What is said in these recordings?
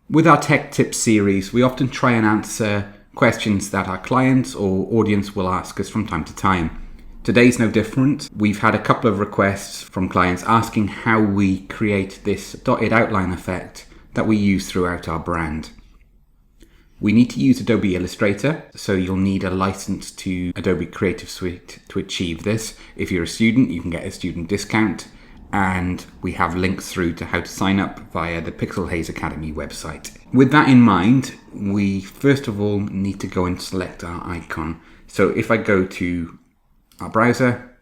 With our Tech Tips series, we often try and answer questions that our clients or audience will ask us from time to time. Today's no different. We've had a couple of requests from clients asking how we create this dotted outline effect that we use throughout our brand. We need to use Adobe Illustrator, so you'll need a license to Adobe Creative Suite to achieve this. If you're a student, you can get a student discount, and we have links through to how to sign up via the Pixelhaze Academy website. With that in mind, we first of all need to go and select our icon. So if I go to our browser,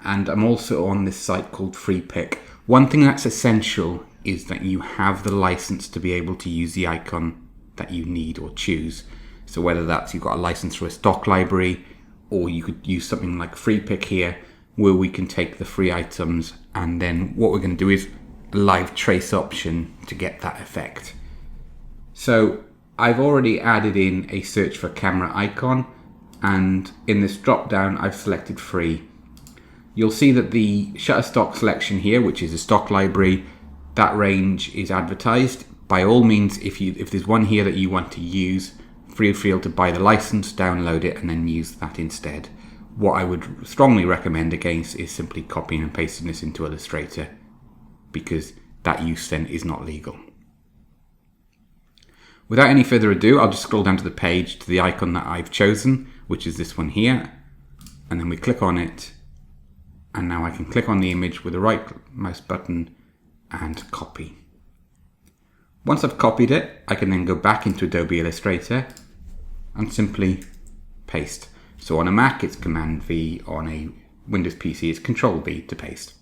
and I'm also on this site called FreePick, one thing that's essential is that you have the license to be able to use the icon that you need or choose. So whether that's you've got a license for a stock library, or you could use something like FreePick here, where we can take the free items, and then what we're going to do is live trace option to get that effect. So I've already added in a search for camera icon, and in this drop down I've selected free. You'll see that the Shutterstock selection here, which is a stock library, that range is advertised. By all means, if there's one here that you want to use, feel free to buy the license, download it, and then use that instead. What I would strongly recommend against is simply copying and pasting this into Illustrator, because that use then is not legal. Without any further ado, I'll just scroll down to the page to the icon that I've chosen, which is this one here, and then we click on it, and now I can click on the image with the right mouse button and copy. Once I've copied it, I can then go back into Adobe Illustrator and simply paste. So on a Mac it's Command V, on a Windows PC it's Control V to paste.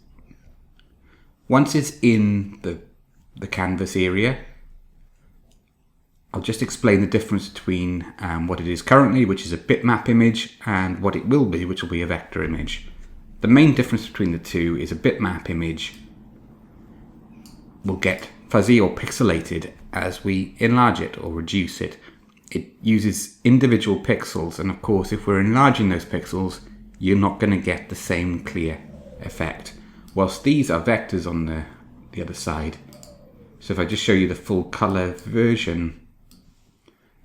Once it's in the canvas area, I'll just explain the difference between what it is currently, which is a bitmap image, and what it will be, which will be a vector image. The main difference between the two is a bitmap image will get fuzzy or pixelated as we enlarge it or reduce it. It uses individual pixels, and of course if we're enlarging those pixels, you're not going to get the same clear effect. Whilst these are vectors on the other side. So if I just show you the full color version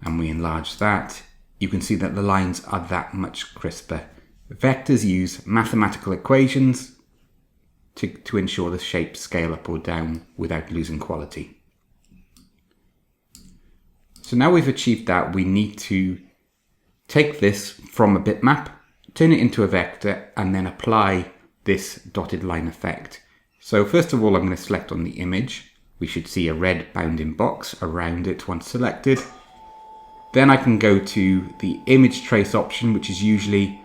and we enlarge that, you can see that the lines are that much crisper. Vectors use mathematical equations to ensure the shapes scale up or down without losing quality. So now we've achieved that, we need to take this from a bitmap, turn it into a vector, and then apply this dotted line effect. So first of all, I'm going to select on the image. We should see a red bounding box around it once selected. Then I can go to the image trace option, which is usually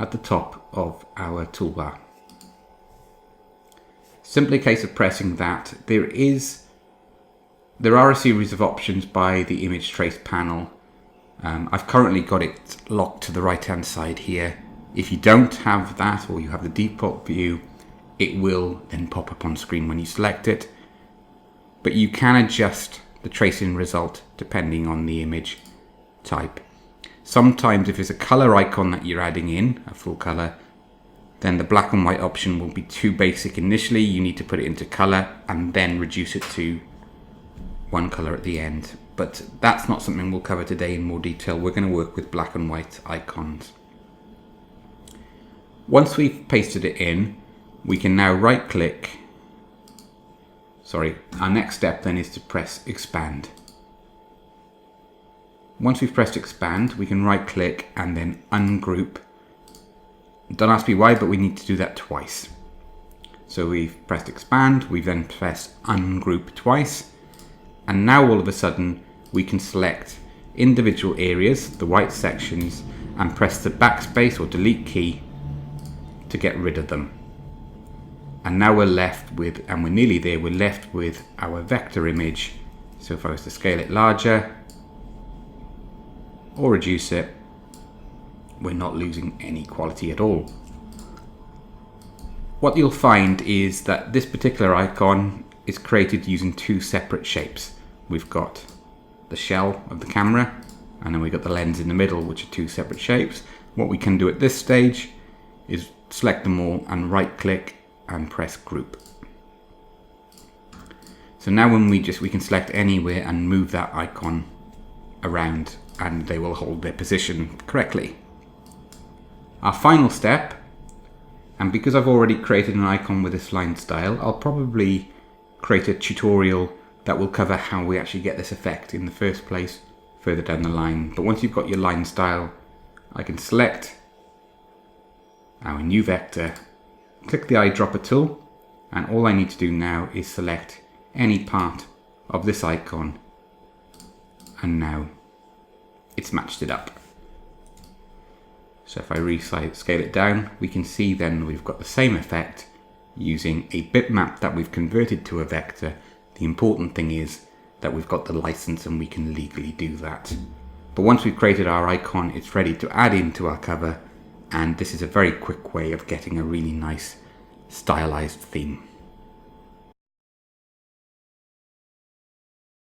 at the top of our toolbar. Simply a case of pressing that. There are a series of options by the image trace panel. I've currently got it locked to the right hand side here. If you don't have that, or you have the default view, it will then pop up on screen when you select it. But you can adjust the tracing result depending on the image type. Sometimes if it's a color icon that you're adding in, a full color, then the black and white option will be too basic initially. You need to put it into color and then reduce it to one color at the end. But that's not something we'll cover today in more detail. We're going to work with black and white icons. Once we've pasted it in, we can now right click. Our next step then is to press expand. Once we've pressed expand, we can right click and then ungroup. Don't ask me why, but we need to do that twice. So we've pressed expand, we've then pressed ungroup twice, and now all of a sudden we can select individual areas, the white sections, and press the backspace or delete key to get rid of them. And now we're left with, and we're nearly there, we're left with our vector image. So if I was to scale it larger or reduce it, we're not losing any quality at all. What you'll find is that this particular icon is created using two separate shapes. We've got the shell of the camera, and then we've got the lens in the middle, which are two separate shapes. What we can do at this stage is select them all and right click and press group. So now when we can select anywhere and move that icon around and they will hold their position correctly. Our final step, and because I've already created an icon with this line style, I'll probably create a tutorial that will cover how we actually get this effect in the first place further down the line. But once you've got your line style, I can select our new vector, click the eyedropper tool, and all I need to do now is select any part of this icon, and now it's matched it up. So if I scale it down, we can see then we've got the same effect using a bitmap that we've converted to a vector. The important thing is that we've got the license and we can legally do that. But once we've created our icon, it's ready to add into our cover, and this is a very quick way of getting a really nice stylized theme.